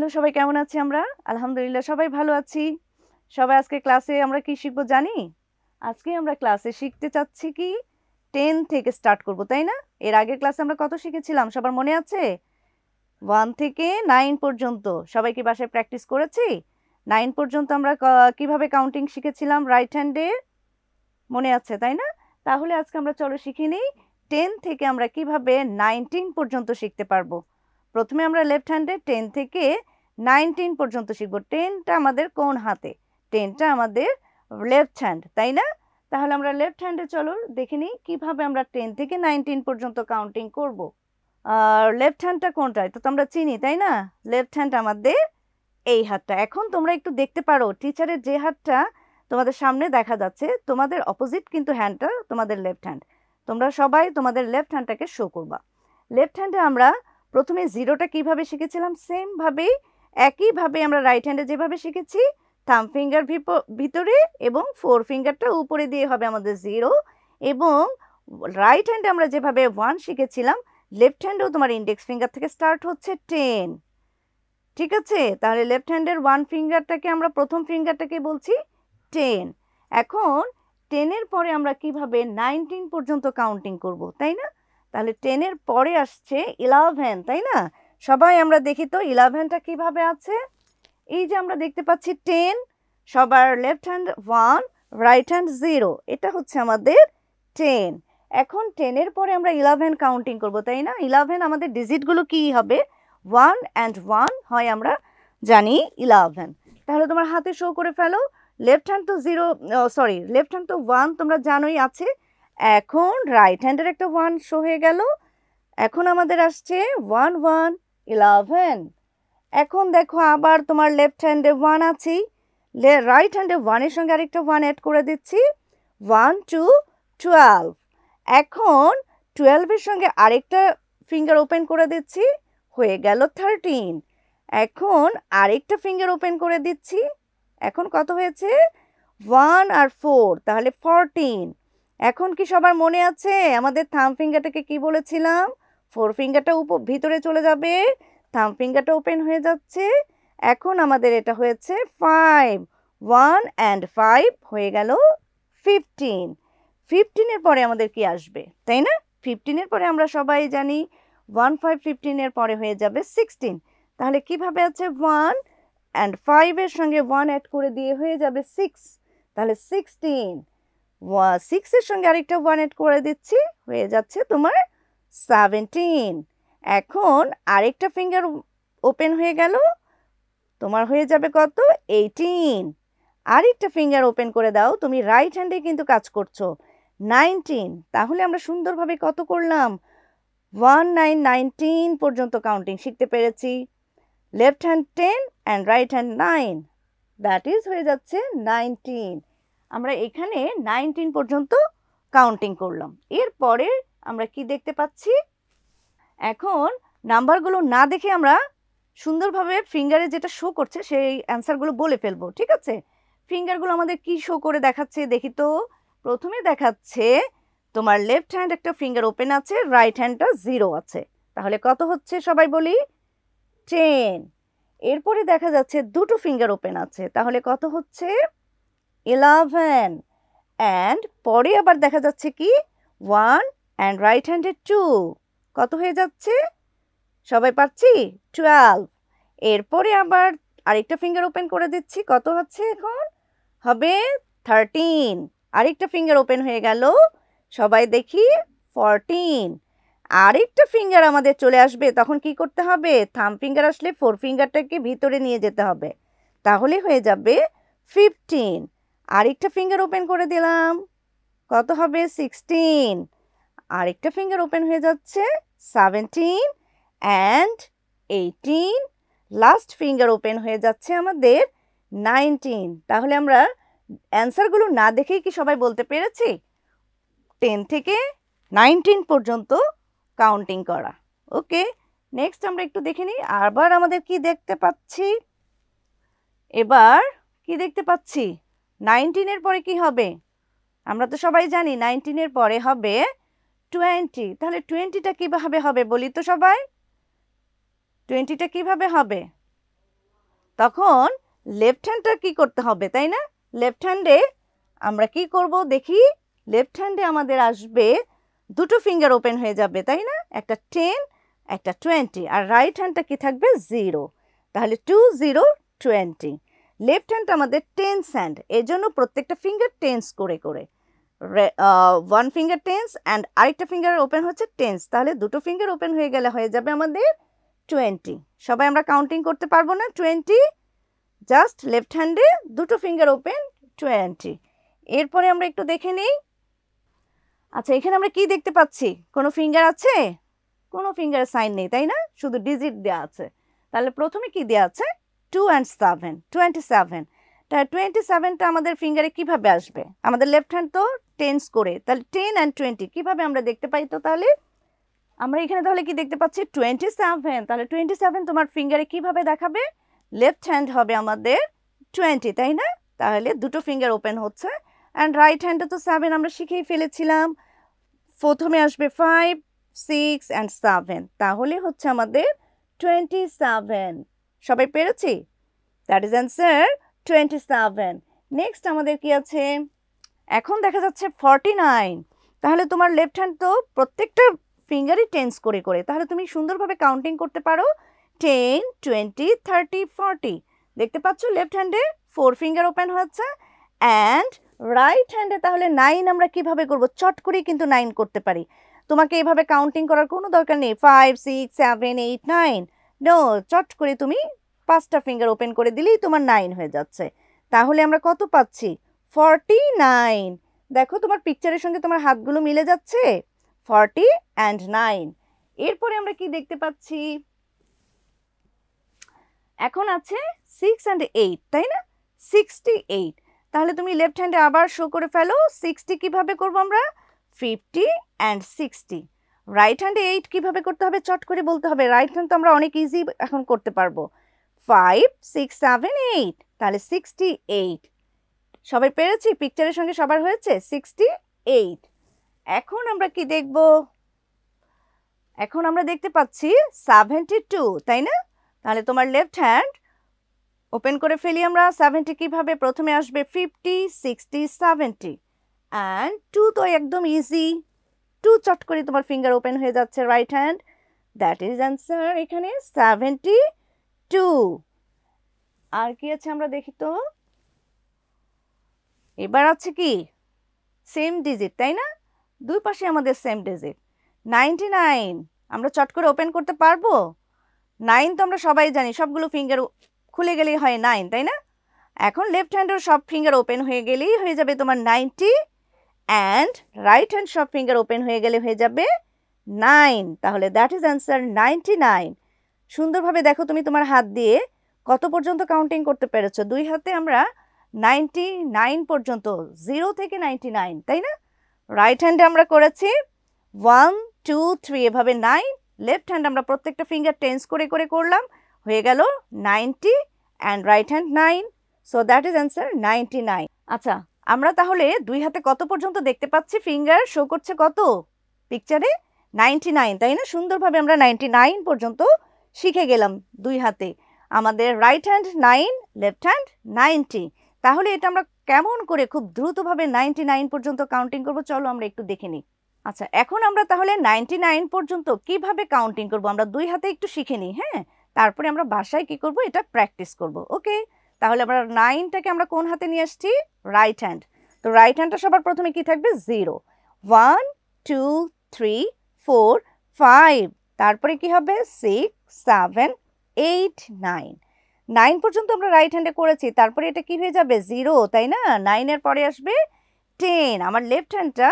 Hello সবাই কেমন আছি আমরা? আলহামদুলিল্লাহ সবাই ভালো আছি। সবাই আজকে ক্লাসে আমরা কি শিখব জানি? আজকে আমরা ক্লাসে শিখতে চাচ্ছি কি 10 থেকে স্টার্ট করব, তাই না? এর আগের ক্লাসে আমরা কত শিখেছিলাম সবার মনে আছে? 1 থেকে 9 পর্যন্ত। সবাই কি বাসায় প্র্যাকটিস করেছি? 9 পর্যন্ত আমরা কিভাবে কাউন্টিং শিখেছিলাম রাইট হ্যান্ডে? মনে আছে, তাই না? তাহলে আজকে আমরা চলো শিখে নিই 10 থেকে আমরা কিভাবে 19 পর্যন্ত শিখতে পারবো। প্রথমে আমরা লেফট হ্যান্ডে 10 থেকে 19 পর্যন্ত শিখবো। 10টা আমাদের কোন হাতে? 10টা আমাদের লেফট হ্যান্ড, তাই না? তাহলে আমরা লেফট হ্যান্ডে চলো দেখে নিই কিভাবে আমরা 10 থেকে 19 পর্যন্ত কাউন্টিং করব। আর লেফট হ্যান্ডটা কোনটা? এটা তো আমরা চিনি, তাই না? লেফট হ্যান্ড আমাদের এই হাতটা। এখন তোমরা একটু দেখতে পারো টিচারের যে হাতটা তোমাদের সামনে দেখা যাচ্ছে, তোমাদের অপোজিট কিন্তু হ্যান্ডটা তোমাদের লেফট হ্যান্ড। তোমরা সবাই তোমাদের লেফট হ্যান্ডটাকে শো করবা। লেফট হ্যান্ডে আমরা প্রথমে জিরোটা কিভাবে শিখেছিলাম, সেম ভাবেই একইভাবে আমরা রাইট হ্যান্ডে যেভাবে শিখেছি, থাম ফিঙ্গার ভিতরে এবং ফোর ফিঙ্গারটা উপরে দিয়ে হবে আমাদের জিরো। এবং রাইট হ্যান্ডে আমরা যেভাবে 1 শিখেছিলাম, লেফট হ্যান্ডেও তোমার ইন্ডেক্স ফিঙ্গার থেকে স্টার্ট হচ্ছে 10। ঠিক আছে, তাহলে লেফট হ্যান্ডের 1 ফিঙ্গারটাকে আমরা প্রথম ফিঙ্গারটাকে বলছি 10। এখন 10-এর পরে আমরা কিভাবে 19 পর্যন্ত কাউন্টিং করব, তাই না? তাহলে 10-এর পরে আসছে 11, তাই না? সবাই আমরা দেখি তো 11টা কিভাবে আছে। এই যে আমরা দেখতে পাচ্ছি 10, সবার লেফট হ্যান্ড 1, রাইট হ্যান্ড 0, এটা হচ্ছে আমাদের 10। এখন 10-এর পরে আমরা 11 কাউন্টিং করব, তাই না? 11 আমাদের ডিজিটগুলো কি হবে? 1 and 1 হয়, আমরা জানি 11। তাহলে তোমার হাতে শো করে ফেলো। লেফট হ্যান্ড তো 0, সরি, লেফট হ্যান্ড তো 1 তোমরা জানোই আছে। এখন রাইট হ্যান্ডের একটা 1 শো হয়ে গেল। এখন আমাদের আসছে 1 1 11। এখন দেখো আবার তোমার লেফট হ্যান্ডে 1 আছেই, রাইট হ্যান্ডে 1-এর সঙ্গে আরেকটা 1 অ্যাড করে দিচ্ছি, 1 2 12। এখন 12-এর সঙ্গে আরেকটা ফিঙ্গার ওপেন করে দিচ্ছি, হয়ে গেল 13। এখন আরেকটা ফিঙ্গার ওপেন করে দিচ্ছি, এখন কত হয়েছে? 1 আর 4, তাহলে 14। এখন কি সবার মনে আছে আমাদের থাম ফিঙ্গারটাকে কি বলেছিলাম? 4 ফিঙ্গারটা ভিতরে চলে যাবে, থাম ফিঙ্গারটা ওপেন হয়ে যাচ্ছে। এখন আমাদের এটা হয়েছে 5, 1 and 5 হয়ে গেল 15। 15-এর পরে আমাদের কি আসবে, তাই না? 15-এর পরে আমরা সবাই জানি 1 5 15-এর পরে হয়ে যাবে 16। তাহলে কিভাবে আছে? 1 and 5-এর সঙ্গে 1 অ্যাড করে দিয়ে হয়ে যাবে 6, তাহলে 16। 6-এর সঙ্গে আরেকটা 1 অ্যাড করে দিচ্ছি, হয়ে যাচ্ছে তোমার 17। এখন আরেকটা ফিঙ্গার ওপেন হয়ে গেল, তোমার হয়ে যাবে কত? 18। আরেকটা ফিঙ্গার ওপেন করে দাও, তুমি রাইট হ্যান্ডে কিন্তু কাজ করছো, 19। তাহলে আমরা সুন্দরভাবে কত করলাম? 1 9 19 পর্যন্ত কাউন্টিং শিখতে পেরেছি। Left hand 10 and right hand 9, that is হয়ে যাচ্ছে 19। আমরা এখানে 19 পর্যন্ত কাউন্টিং করলাম। এরপরে আমরা কি দেখতে পাচ্ছি? এখন নাম্বারগুলো না দেখে আমরা সুন্দরভাবে ফিঙ্গারে যেটা শো করছে সেই অ্যান্সারগুলো বলে ফেলবো, ঠিক আছে? ফিঙ্গারগুলো আমাদের কি শো করে দেখাচ্ছে দেখি তো। প্রথমে দেখাচ্ছে তোমার লেফট হ্যান্ড একটা ফিঙ্গার ওপেন আছে, রাইট হ্যান্ডটা 0 আছে, তাহলে কত হচ্ছে সবাই বলি? 10। এরপরে দেখা যাচ্ছে দুটো ফিঙ্গার ওপেন আছে, তাহলে কত হচ্ছে? 11। অ্যান্ড পরে আবার দেখা যাচ্ছে কি 1 অ্যান্ড রাইট হ্যান্ডে 2, কত হয়ে যাচ্ছে সবাই পাচ্ছি? 12। এরপরে আবার আরেকটা ফিঙ্গার ওপেন করে দিচ্ছি, কত হচ্ছে এখন? হবে 13। আরেকটা ফিঙ্গার ওপেন হয়ে গেল, সবাই দেখি 14। আরেকটা ফিঙ্গার আমাদের চলে আসবে, তখন কি করতে হবে? থাম ফিঙ্গার আসলে 4 ফিঙ্গারটাকে ভিতরে নিয়ে যেতে হবে, তাহলে হয়ে যাবে 15। আরেকটা ফিঙ্গার ওপেন করে দিলাম, কত হবে? 16। আরেকটা ফিঙ্গার ওপেন হয়ে যাচ্ছে 17 অ্যান্ড 18। লাস্ট ফিঙ্গার ওপেন হয়ে যাচ্ছে আমাদের 19। তাহলে আমরা অ্যান্সারগুলো না দেখেই কি সবাই বলতে পেরেছি 10 থেকে 19 পর্যন্ত কাউন্টিং করা? ওকে, নেক্সট আমরা একটু দেখে নিই আবার আমাদের কি দেখতে পাচ্ছি। এবার কি দেখতে পাচ্ছি? 19-এর পরে কি হবে? আমরা তো সবাই জানি 19-এর পরে হবে 20। তাহলে 20টা কিভাবে হবে বলি তো সবাই? 20টা কিভাবে হবে? তখন লেফট হ্যান্ডটা কি করতে হবে, তাই না? লেফট হ্যান্ডে আমরা কি করব দেখি। লেফট হ্যান্ডে আমাদের আসবে দুটো ফিঙ্গার ওপেন হয়ে যাবে, তাই না? একটা 10 একটা 20, আর রাইট হ্যান্ডটা কি থাকবে 0। তাহলে 2 0 20। লেফট হ্যান্ড আমাদের টেন্স হ্যান্ড, এর জন্য প্রত্যেকটা ফিঙ্গার টেন্স করে করে, ওয়ান ফিঙ্গার টেন্স অ্যান্ড আরেকটা ফিঙ্গার ওপেন হচ্ছে টেন্স। তাহলে দুটো ফিঙ্গার ওপেন হয়ে গেলে হয়ে যাবে আমাদের 20। সবাই আমরা কাউন্টিং করতে পারবো না 20? জাস্ট লেফট হ্যান্ডে দুটো ফিঙ্গার ওপেন 20। এরপরে আমরা একটু দেখে নিই। আচ্ছা, এখানে আমরা কি দেখতে পাচ্ছি? কোনো ফিঙ্গার আছে? কোনো ফিঙ্গারের সাইন নেই, তাই না? শুধু ডিজিট দেওয়া আছে। তাহলে প্রথমে কি দেওয়া আছে? 2 and 7, 27। তাহলে 27টা আমাদের ফিঙ্গারে কিভাবে আসবে? আমাদের লেফট হ্যান্ড তো টেন্স করে, তাহলে 10 and 20 কিভাবে আমরা দেখতে পাই? তো তাহলে আমরা এখানে তাহলে কি দেখতে পাচ্ছি? 27। তাহলে 27 তোমার ফিঙ্গারে কিভাবে দেখাবে? লেফট হ্যান্ড হবে আমাদের 20, তাই না? তাহলে দুটো ফিঙ্গার ওপেন হচ্ছে। অ্যান্ড রাইট হ্যান্ডে তো 7 আমরা শিখেই ফেলেছিলাম। প্রথমে আসবে 5, 6 and 7, তাহলে হচ্ছে আমাদের 27। সবাই পেরেছি? That is answer 27। নেক্সট আমাদের কি আছে? এখন দেখা যাচ্ছে 49। তাহলে তোমার লেফট হ্যান্ড তো প্রত্যেকটা ফিঙ্গারই টেন্স করে করে, তাহলে তুমি সুন্দরভাবে কাউন্টিং করতে পারো 10, 20, 30, 40। দেখতে পাচ্ছ লেফট হ্যান্ডে 4 ফিঙ্গার ওপেন হচ্ছে। অ্যান্ড রাইট হ্যান্ডে তাহলে 9 আমরা কিভাবে করব? চট করেই কিন্তু 9 করতে পারি। তোমাকে এভাবে কাউন্টিং করার কোনো দরকার নেই 5, 6, 7, 8, 9। নো, চট করে তুমি 5টা ফিঙ্গার ওপেন করে দিলেই তোমার 9 হয়ে যাচ্ছে। তাহলে আমরা কত পাচ্ছি? 49। দেখো তোমার পিকচারের সঙ্গে তোমার হাতগুলো মিলে যাচ্ছে, 40 and 9। এরপরে আমরা কি দেখতে পাচ্ছি? এখন আছে 6 and 8, তাই না? 68। তাহলে তুমি লেফট হ্যান্ডে আবার শো করে ফেলো। 60 কিভাবে করব আমরা? 50 and 60। রাইট হ্যান্ডে 8 কিভাবে করতে হবে? চট করে বলতে হবে। রাইট হ্যান্ড তো আমরা অনেক ইজি এখন করতে পারবো। 5, 6, 7, 8, তাহলে 68। সবাই পেরেছি? পিকচারের সঙ্গে সবার হয়েছে 68। এখন আমরা কি দেখব? এখন আমরা দেখতে পাচ্ছি 72, তাই না? তাহলে তোমার লেফট হ্যান্ড ওপেন করে ফেলি আমরা। 70 কিভাবে? প্রথমে আসবে 50, 60, 70 অ্যান্ড 2 তো একদম ইজি। 2 চট করে তোমার ফিঙ্গার ওপেন হয়ে যাচ্ছে right hand. That is answer এখানে 72। আর কি আছে আমরা দেখি তো। এবার আছে কি? সেম ডিজিট, তাই না? দুই পাশে আমাদের সেম ডিজিট 99। আমরা চট করে ওপেন করতে পারবো? 9 তো আমরা সবাই জানি, সবগুলো ফিঙ্গার খুলে গেলেই হয় 9, তাই না? এখন লেফট হ্যান্ডের সব ফিঙ্গার ওপেন হয়ে গেলেই হয়ে যাবে তোমার 90 অ্যান্ড রাইট হ্যান্ড সব ফিঙ্গার ওপেন হয়ে গেলে হয়ে যাবে 9। তাহলে দ্যাট ইজ অ্যান্সার 99। সুন্দরভাবে দেখো তুমি তোমার হাত দিয়ে কত পর্যন্ত কাউন্টিং করতে পেরেছো। দুই হাতে আমরা 99 পর্যন্ত, 0 থেকে 99, তাই না? রাইট হ্যান্ডে আমরা করেছি 1, 2, 3 এভাবে 9। লেফট হ্যান্ড আমরা প্রত্যেকটা ফিঙ্গার টেন্স করে করে করলাম, হয়ে গেল 90 and right hand 9। So that is answer 99। আচ্ছা, আমরা তাহলে দুই হাতে কত পর্যন্ত দেখতে পাচ্ছি? ফিঙ্গার শো করছে কত পিকচারে? 99, তাই না? সুন্দরভাবে আমরা 99 পর্যন্ত শিখে গেলাম দুই হাতে। আমাদের রাইট হ্যান্ড 9, লেফট হ্যান্ড 90। তাহলে এটা আমরা কেমন করে খুব দ্রুতভাবে 99 পর্যন্ত কাউন্টিং করব? চলো আমরা একটু দেখে নিই। আচ্ছা, এখন আমরা তাহলে 99 পর্যন্ত কিভাবে কাউন্টিং করব আমরা দুই হাতে একটু শিখে নিই। হ্যাঁ, তারপরে আমরা বাসায় কি করব? এটা প্র্যাকটিস করব। ওকে, তাহলে আমরা 9টাকে আমরা কোন হাতে নিয়ে আসছি? Right hand. তো রাইট হ্যান্ডটা সবার প্রথমে কি থাকবে? 0, 1, 2, 3, 4, 5। তারপরে কি হবে? 6, 7, 8, 9। 9 পর্যন্ত আমরা রাইট হ্যান্ডে করেছি, তারপরে এটা কি হয়ে যাবে? 0, তাই না? 9 এর পরে আসবে 10। আমার লেফট হ্যান্ডটা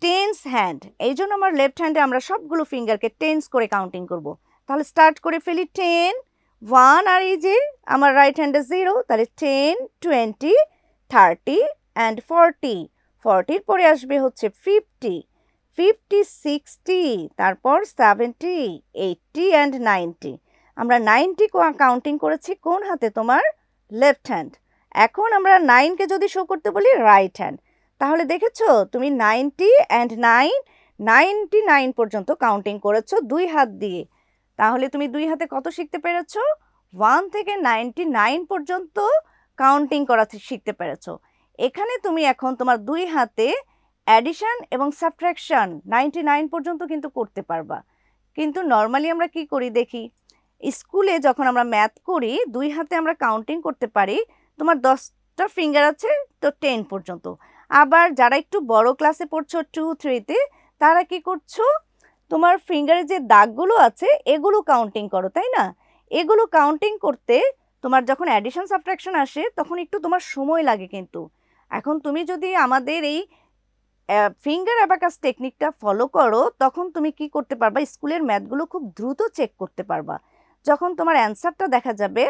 টেন্স হ্যান্ড, এই জন্য আমার লেফট হ্যান্ডে আমরা সবগুলো ফিঙ্গারকে টেন্স করে কাউন্টিং করব। তাহলে স্টার্ট করে ফেলি 10, 1, আর এই যে আমার রাইট হ্যান্ডে 0, তাহলে 10, 20, 30 অ্যান্ড 40। 40 এর পরে আসবে হচ্ছে 50, 50, 60, তারপর 70, 80 অ্যান্ড 90। আমরা 90 কাউন্টিং করেছি কোন হাতে? তোমার লেফট হ্যান্ড। এখন আমরা 9কে যদি শো করতে বলি রাইট হ্যান্ড, তাহলে দেখেছো তুমি 90 অ্যান্ড 9, 99 পর্যন্ত কাউন্টিং করেছো দুই হাত দিয়ে। তাহলে তুমি দুই হাতে কত শিখতে পেরেছো? 1 থেকে 99 পর্যন্ত কাউন্টিং করা শিখতে পেরেছো। এখানে তুমি এখন তোমার দুই হাতে অ্যাডিশন এবং সাবট্রাকশন 99 পর্যন্ত কিন্তু করতে পারবা। কিন্তু নর্মালি আমরা কি করি দেখি, স্কুলে যখন আমরা ম্যাথ করি দুই হাতে আমরা কাউন্টিং করতে পারি, তোমার 10টা ফিঙ্গার আছে তো 10 পর্যন্ত। আবার যারা একটু বড় ক্লাসে পড়ছো 2, 3-তে, তারা কি করছো, তোমার ফিঙ্গারে যে দাগগুলো আছে এগুলো কাউন্টিং করো, তাই না? এগুলো কাউন্টিং করতে তোমার যখন অ্যাডিশন সাবট্রাকশন আসে তখন একটু তোমার সময় লাগে। কিন্তু এখন তুমি যদি আমাদের এই ফিঙ্গার অ্যাবাকাস টেকনিকটা ফলো করো তখন তুমি কি করতে পারবা, স্কুলের ম্যাথগুলো খুব দ্রুত চেক করতে পারবা। যখন তোমার অ্যান্সারটা দেখা যাবে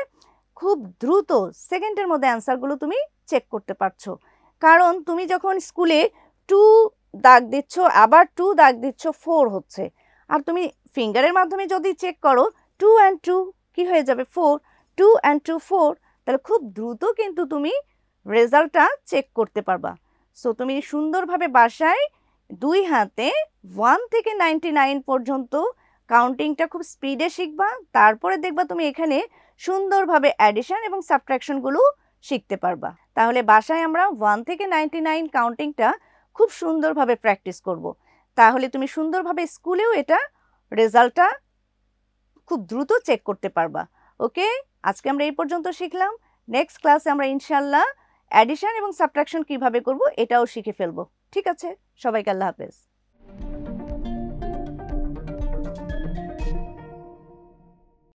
খুব দ্রুত সেকেন্ডের মধ্যে অ্যান্সারগুলো তুমি চেক করতে পারছো। কারণ তুমি যখন স্কুলে 2 দাগ দিচ্ছ আবার 2 দাগ দিচ্ছ 4 হচ্ছে, আর তুমি ফিঙ্গারের মাধ্যমে যদি চেক করো 2 and 2 কি হয়ে যাবে 4, 2 and 2 4, তাহলে খুব দ্রুত কিন্তু তুমি রেজাল্টটা চেক করতে পারবা। সো তুমি সুন্দরভাবে বাসায় দুই হাতে 1 থেকে 99 পর্যন্ত কাউন্টিংটা খুব স্পিডে শিখবা, তারপরে দেখবা তুমি এখানে সুন্দরভাবে অ্যাডিশন এবং সাবট্রাকশনগুলো শিখতে পারবা। তাহলে বাসায় আমরা 1 থেকে 99 কাউন্টিংটা খুব সুন্দরভাবে প্র্যাকটিস করব। তাহলে তুমি সুন্দরভাবে স্কুলেও এটা রেজাল্টটা খুব দ্রুত চেক করতে পারবা। ওকে, আজকে আমরা এই পর্যন্ত শিখলাম। নেক্সট ক্লাসে আমরা ইনশাল্লাহ অ্যাডিশন এবং সাবট্রাকশন কিভাবে করব এটাও শিখে ফেলবো। ঠিক আছে, সবাইকে আল্লাহ হাফেজ।